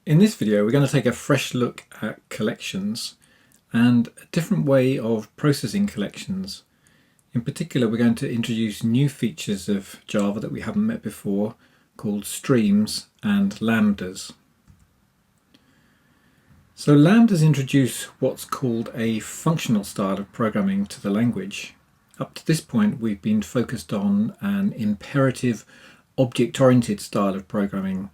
In this video, we're going to take a fresh look at collections and a different way of processing collections. In particular, we're going to introduce new features of Java that we haven't met before, called streams and lambdas. So lambdas introduce what's called a functional style of programming to the language. Up to this point, we've been focused on an imperative, object-oriented style of programming,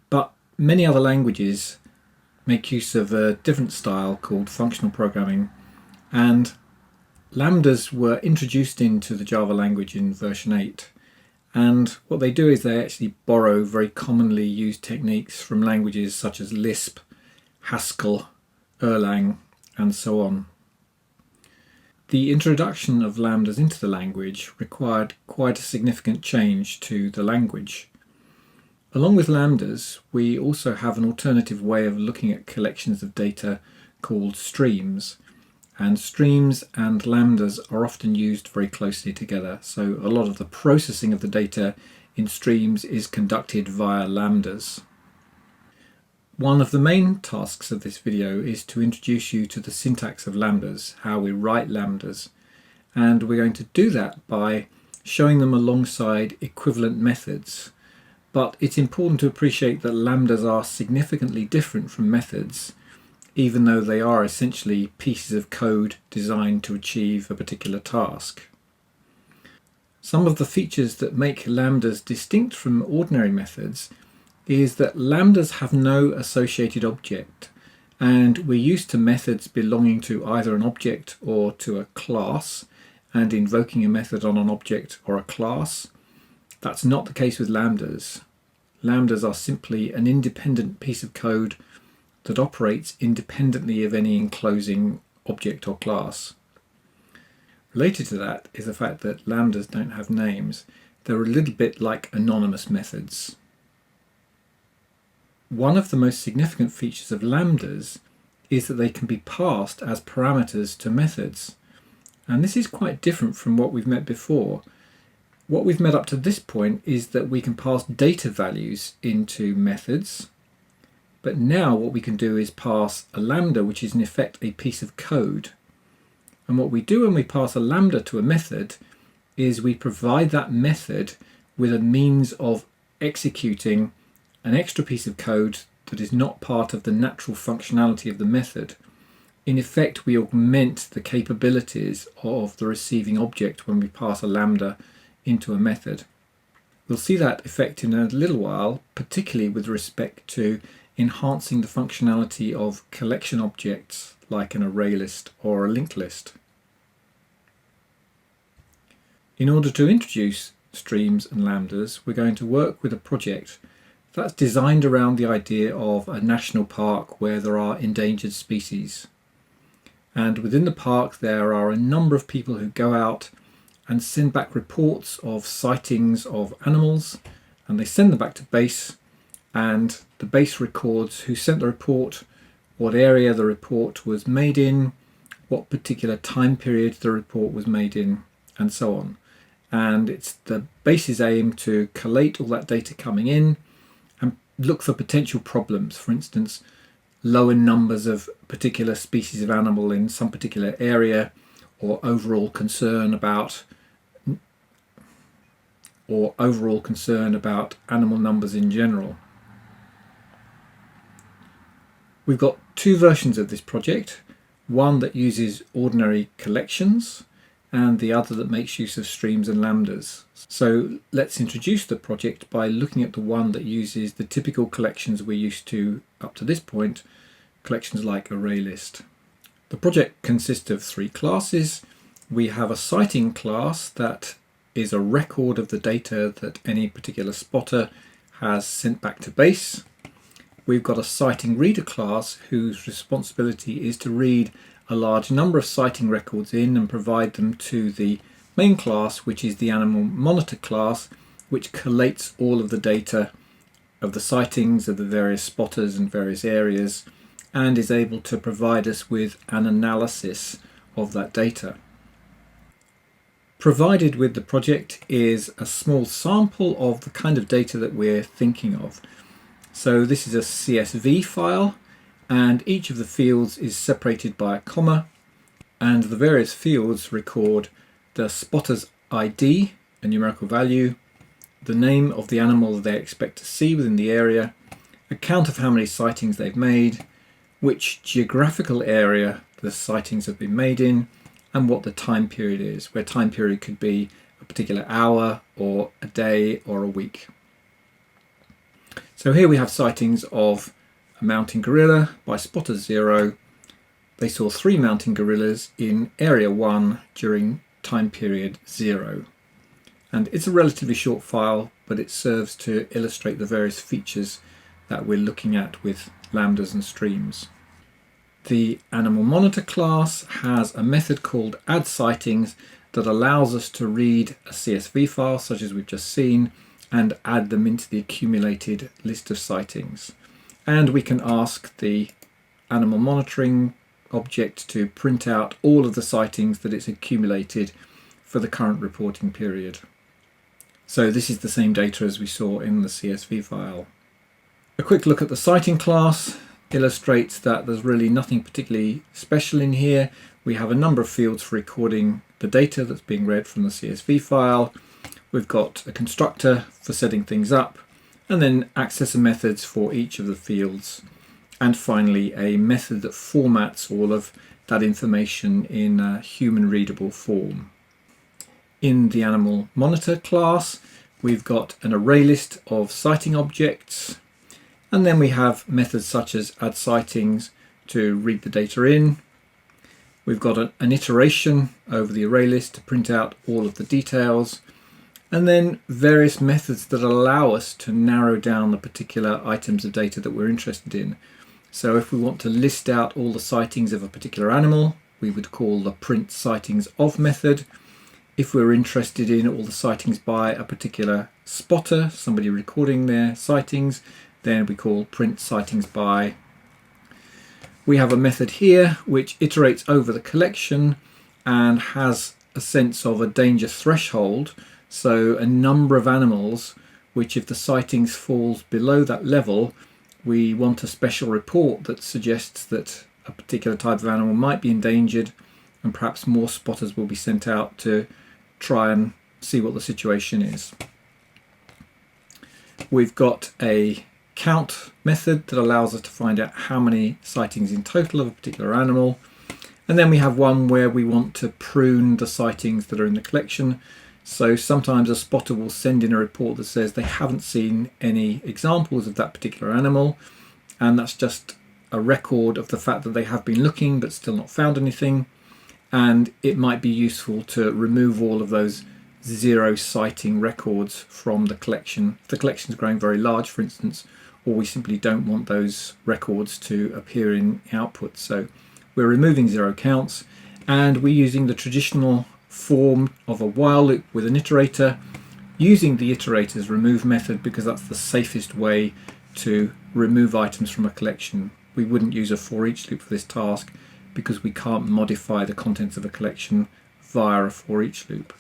but many other languages make use of a different style called functional programming, and lambdas were introduced into the Java language in version 8. And what they do is they actually borrow very commonly used techniques from languages such as Lisp, Haskell, Erlang, and so on. The introduction of lambdas into the language required quite a significant change to the language. Along with lambdas, we also have an alternative way of looking at collections of data called streams. And streams and lambdas are often used very closely together. So a lot of the processing of the data in streams is conducted via lambdas. One of the main tasks of this video is to introduce you to the syntax of lambdas, how we write lambdas. And we're going to do that by showing them alongside equivalent methods. But it's important to appreciate that lambdas are significantly different from methods, even though they are essentially pieces of code designed to achieve a particular task. Some of the features that make lambdas distinct from ordinary methods is that lambdas have no associated object, and we're used to methods belonging to either an object or to a class, and invoking a method on an object or a class. That's not the case with lambdas. Lambdas are simply an independent piece of code that operates independently of any enclosing object or class. Related to that is the fact that lambdas don't have names. They're a little bit like anonymous methods. One of the most significant features of lambdas is that they can be passed as parameters to methods. And this is quite different from what we've met before. What we've met up to this point is that we can pass data values into methods. But now what we can do is pass a lambda, which is in effect a piece of code. And what we do when we pass a lambda to a method is we provide that method with a means of executing an extra piece of code that is not part of the natural functionality of the method. In effect, we augment the capabilities of the receiving object when we pass a lambda into a method. We'll see that effect in a little while, particularly with respect to enhancing the functionality of collection objects like an array list or a linked list. In order to introduce streams and lambdas, we're going to work with a project that's designed around the idea of a national park where there are endangered species. And within the park there are a number of people who go out and send back reports of sightings of animals, and they send them back to base, and the base records who sent the report, what area the report was made in, what particular time period the report was made in, and so on. And it's the base's aim to collate all that data coming in and look for potential problems. For instance, lower numbers of particular species of animal in some particular area, or overall concern about animal numbers in general. We've got two versions of this project, one that uses ordinary collections and the other that makes use of streams and lambdas. So let's introduce the project by looking at the one that uses the typical collections we're used to up to this point, collections like array list. The project consists of three classes. We have a sighting class that is a record of the data that any particular spotter has sent back to base. We've got a sighting reader class whose responsibility is to read a large number of sighting records in and provide them to the main class, which is the animal monitor class, which collates all of the data of the sightings of the various spotters and various areas and is able to provide us with an analysis of that data. Provided with the project is a small sample of the kind of data that we're thinking of. So this is a CSV file, and each of the fields is separated by a comma, and the various fields record the spotter's ID, a numerical value, the name of the animal they expect to see within the area, a count of how many sightings they've made, which geographical area the sightings have been made in, and what the time period is, where time period could be a particular hour or a day or a week. So here we have sightings of a mountain gorilla by spotter 0. They saw 3 mountain gorillas in area 1 during time period 0. And it's a relatively short file, but it serves to illustrate the various features that we're looking at with lambdas and streams. The animal monitor class has a method called add sightings that allows us to read a CSV file such as we've just seen and add them into the accumulated list of sightings. And we can ask the animal monitoring object to print out all of the sightings that it's accumulated for the current reporting period. So this is the same data as we saw in the CSV file. A quick look at the sighting class illustrates that there's really nothing particularly special in here. We have a number of fields for recording the data that's being read from the CSV file. We've got a constructor for setting things up, and then accessor methods for each of the fields. And finally, a method that formats all of that information in a human readable form. In the animal monitor class, we've got an array list of sighting objects, and then we have methods such as add sightings to read the data in. We've got an iteration over the array list to print out all of the details, and then various methods that allow us to narrow down the particular items of data that we're interested in. So if we want to list out all the sightings of a particular animal, we would call the print sightings of method. If we're interested in all the sightings by a particular spotter, somebody recording their sightings, then we call print sightings by. We have a method here which iterates over the collection and has a sense of a danger threshold. So a number of animals which, if the sightings falls below that level, we want a special report that suggests that a particular type of animal might be endangered, and perhaps more spotters will be sent out to try and see what the situation is. We've got a count method that allows us to find out how many sightings in total of a particular animal, and then we have one where we want to prune the sightings that are in the collection. So sometimes a spotter will send in a report that says they haven't seen any examples of that particular animal, and that's just a record of the fact that they have been looking but still not found anything. And it might be useful to remove all of those 0 sighting records from the collection. If the collection is growing very large, for instance, or we simply don't want those records to appear in output. So we're removing 0 counts, and we're using the traditional form of a while loop with an iterator, using the iterator's remove method because that's the safest way to remove items from a collection. We wouldn't use a for each loop for this task because we can't modify the contents of a collection via a for each loop.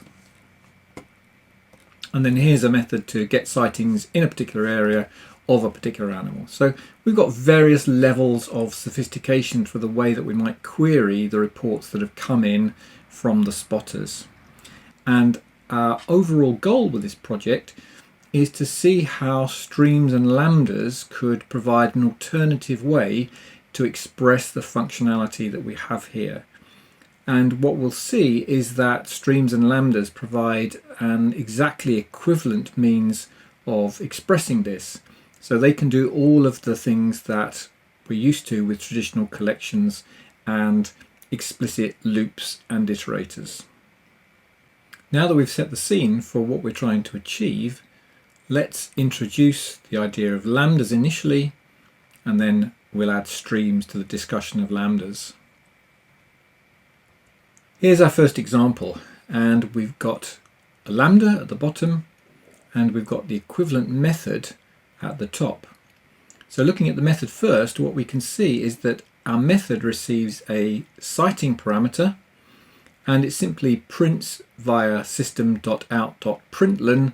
And then here's a method to get sightings in a particular area of a particular animal. So we've got various levels of sophistication for the way that we might query the reports that have come in from the spotters. And our overall goal with this project is to see how streams and lambdas could provide an alternative way to express the functionality that we have here. And what we'll see is that streams and lambdas provide an exactly equivalent means of expressing this. So they can do all of the things that we're used to with traditional collections and explicit loops and iterators. Now that we've set the scene for what we're trying to achieve, let's introduce the idea of lambdas initially, and then we'll add streams to the discussion of lambdas. Here's our first example, and we've got a lambda at the bottom, and we've got the equivalent method at the top. So looking at the method first, what we can see is that our method receives a sighting parameter, and it simply prints via system.out.println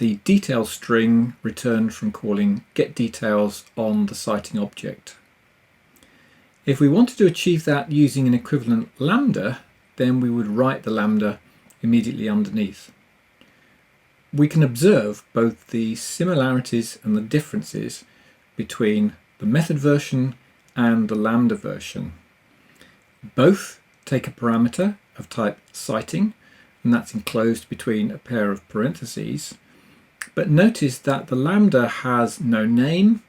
the details string returned from calling getDetails on the citing object. If we wanted to achieve that using an equivalent lambda, then we would write the lambda immediately underneath. We can observe both the similarities and the differences between the method version and the lambda version. Both take a parameter of type citing, and that's enclosed between a pair of parentheses. But notice that the lambda has no name,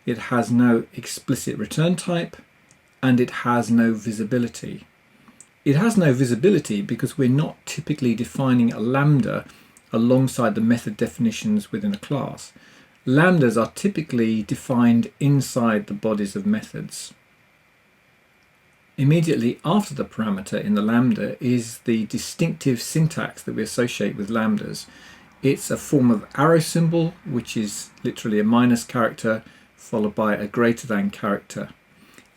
it has no explicit return type, and it has no visibility. It has no visibility because we're not typically defining a lambda alongside the method definitions within a class. Lambdas are typically defined inside the bodies of methods. Immediately after the parameter in the lambda is the distinctive syntax that we associate with lambdas. It's a form of arrow symbol, which is literally a minus character followed by a greater than character.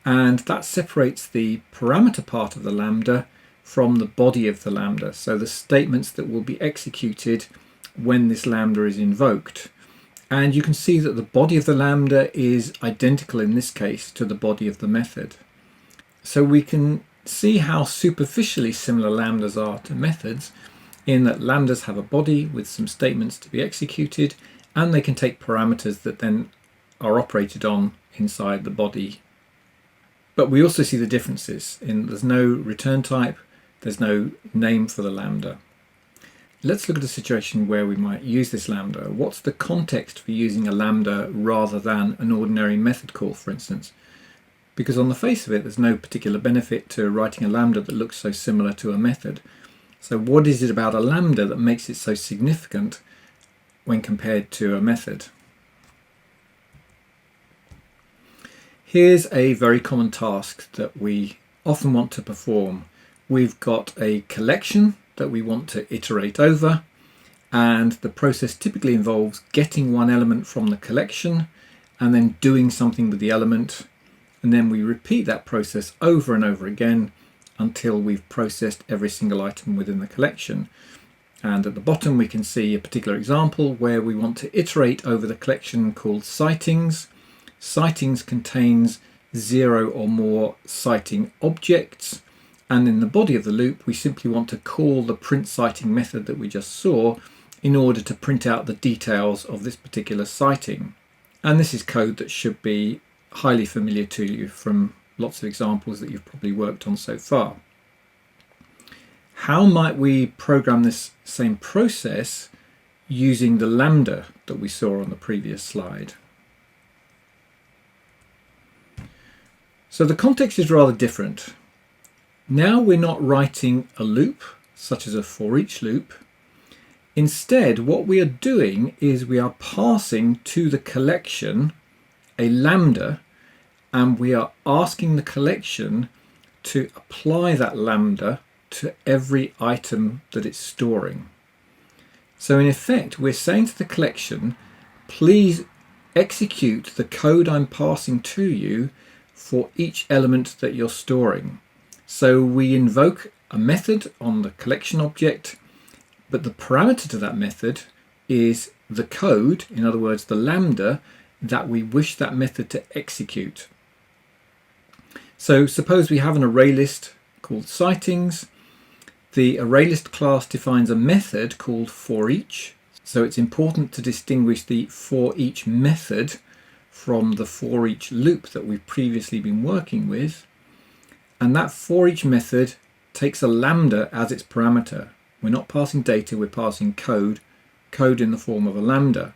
And that separates the parameter part of the lambda from the body of the lambda, so the statements that will be executed when this lambda is invoked. And you can see that the body of the lambda is identical in this case to the body of the method. So we can see how superficially similar lambdas are to methods in that lambdas have a body with some statements to be executed, and they can take parameters that then are operated on inside the body. But we also see the differences in there's no return type, there's no name for the lambda. Let's look at a situation where we might use this lambda. What's the context for using a lambda rather than an ordinary method call, for instance? Because on the face of it, there's no particular benefit to writing a lambda that looks so similar to a method. So what is it about a lambda that makes it so significant when compared to a method? Here's a very common task that we often want to perform. We've got a collection that we want to iterate over, and the process typically involves getting one element from the collection and then doing something with the element, and then we repeat that process over and over again until we've processed every single item within the collection. And at the bottom we can see a particular example where we want to iterate over the collection called citings. Citings contains 0 or more citing objects, and in the body of the loop we simply want to call the print citing method that we just saw in order to print out the details of this particular citing. And this is code that should be highly familiar to you from lots of examples that you've probably worked on so far. How might we program this same process using the lambda that we saw on the previous slide? So the context is rather different. Now we're not writing a loop, such as a for each loop. Instead, what we are doing is we are passing to the collection a lambda, and we are asking the collection to apply that lambda to every item that it's storing. So in effect, we're saying to the collection, please execute the code I'm passing to you for each element that you're storing. So we invoke a method on the collection object, but the parameter to that method is the code, in other words, the lambda, that we wish that method to execute. So suppose we have an array list called citings. The array list class defines a method called forEach. So it's important to distinguish the forEach method from the forEach loop that we've previously been working with. And that forEach method takes a lambda as its parameter. We're not passing data, we're passing code in the form of a lambda.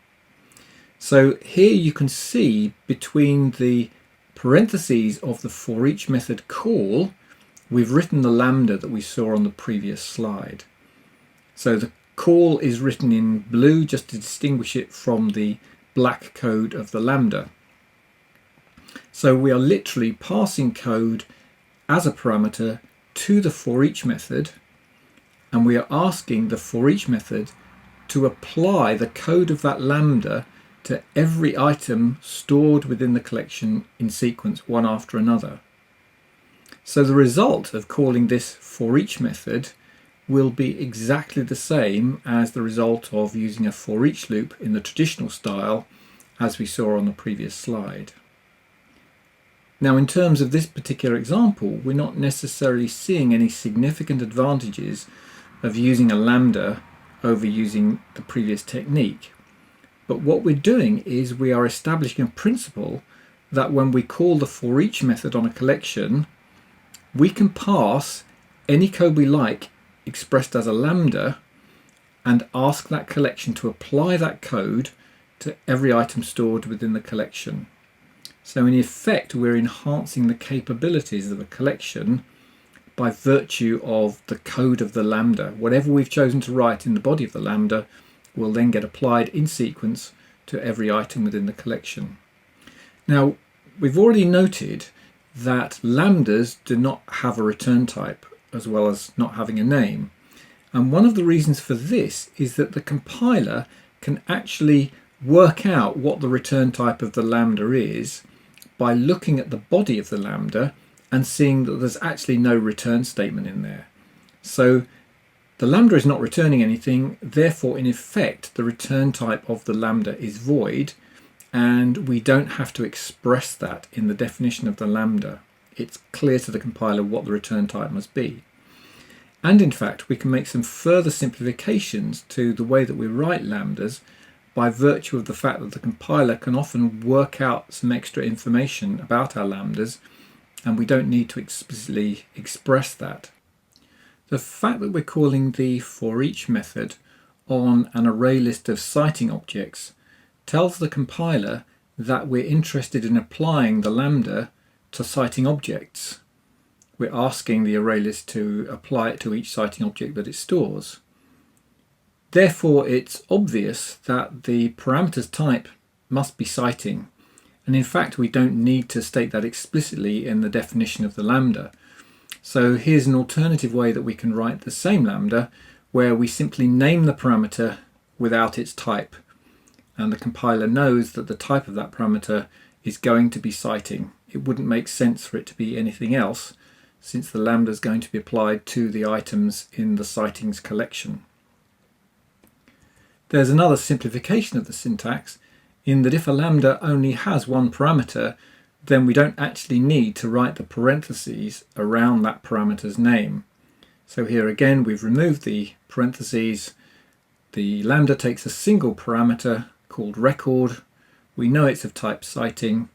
So here you can see between the parentheses of the forEach method call, we've written the lambda that we saw on the previous slide. So the call is written in blue just to distinguish it from the black code of the lambda. So we are literally passing code as a parameter to the forEach method, and we are asking the forEach method to apply the code of that lambda to every item stored within the collection in sequence, one after another. So the result of calling this forEach method will be exactly the same as the result of using a for each loop in the traditional style as we saw on the previous slide. Now, in terms of this particular example, we're not necessarily seeing any significant advantages of using a lambda over using the previous technique. But what we're doing is we are establishing a principle that when we call the for each method on a collection, we can pass any code we like expressed as a lambda and ask that collection to apply that code to every item stored within the collection. So in effect, we're enhancing the capabilities of a collection by virtue of the code of the lambda. Whatever we've chosen to write in the body of the lambda will then get applied in sequence to every item within the collection. Now, we've already noted that lambdas do not have a return type, as well as not having a name. And one of the reasons for this is that the compiler can actually work out what the return type of the lambda is by looking at the body of the lambda and seeing that there's actually no return statement in there. So the lambda is not returning anything, therefore in effect the return type of the lambda is void, and we don't have to express that in the definition of the lambda. It's clear to the compiler what the return type must be. And in fact, we can make some further simplifications to the way that we write lambdas by virtue of the fact that the compiler can often work out some extra information about our lambdas, and we don't need to explicitly express that. The fact that we're calling the for each method on an array list of citing objects tells the compiler that we're interested in applying the lambda to citing objects. We're asking the array list to apply it to each citing object that it stores. Therefore, it's obvious that the parameters type must be citing, and in fact we don't need to state that explicitly in the definition of the lambda. So here's an alternative way that we can write the same lambda, where we simply name the parameter without its type, and the compiler knows that the type of that parameter is going to be citing. It wouldn't make sense for it to be anything else, since the lambda is going to be applied to the items in the citings collection. There's another simplification of the syntax in that if a lambda only has one parameter, then we don't actually need to write the parentheses around that parameter's name. So here again we've removed the parentheses. The lambda takes a single parameter called record. We know it's of type citing,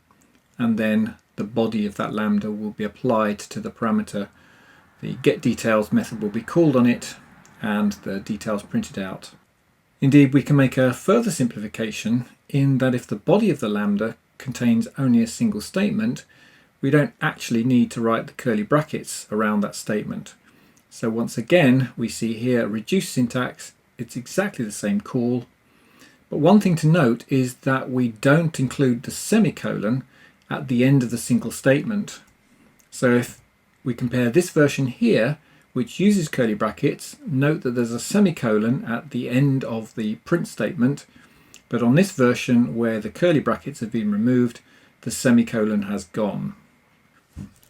and then the body of that lambda will be applied to the parameter. The getDetails method will be called on it and the details printed out. Indeed, we can make a further simplification in that if the body of the lambda contains only a single statement, we don't actually need to write the curly brackets around that statement. So once again, we see here a reduced syntax. It's exactly the same call. But one thing to note is that we don't include the semicolon at the end of the single statement. So if we compare this version here, which uses curly brackets, note that there's a semicolon at the end of the print statement, but on this version where the curly brackets have been removed, the semicolon has gone.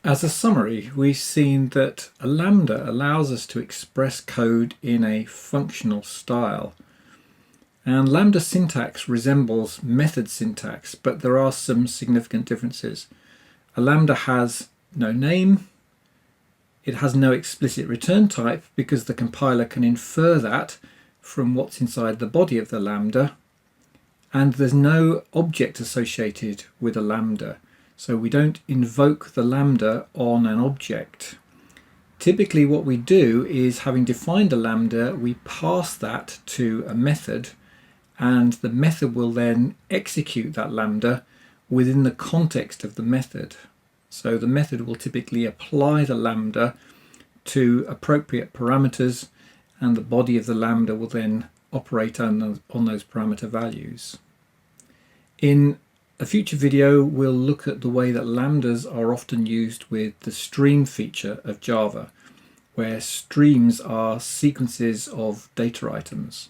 As a summary, we've seen that a lambda allows us to express code in a functional style. And lambda syntax resembles method syntax, but there are some significant differences. A lambda has no name, it has no explicit return type because the compiler can infer that from what's inside the body of the lambda, and there's no object associated with a lambda, so we don't invoke the lambda on an object. Typically what we do is, having defined a lambda, we pass that to a method, and the method will then execute that lambda within the context of the method. So the method will typically apply the lambda to appropriate parameters, and the body of the lambda will then operate on those parameter values. In a future video, we'll look at the way that lambdas are often used with the stream feature of Java, where streams are sequences of data items.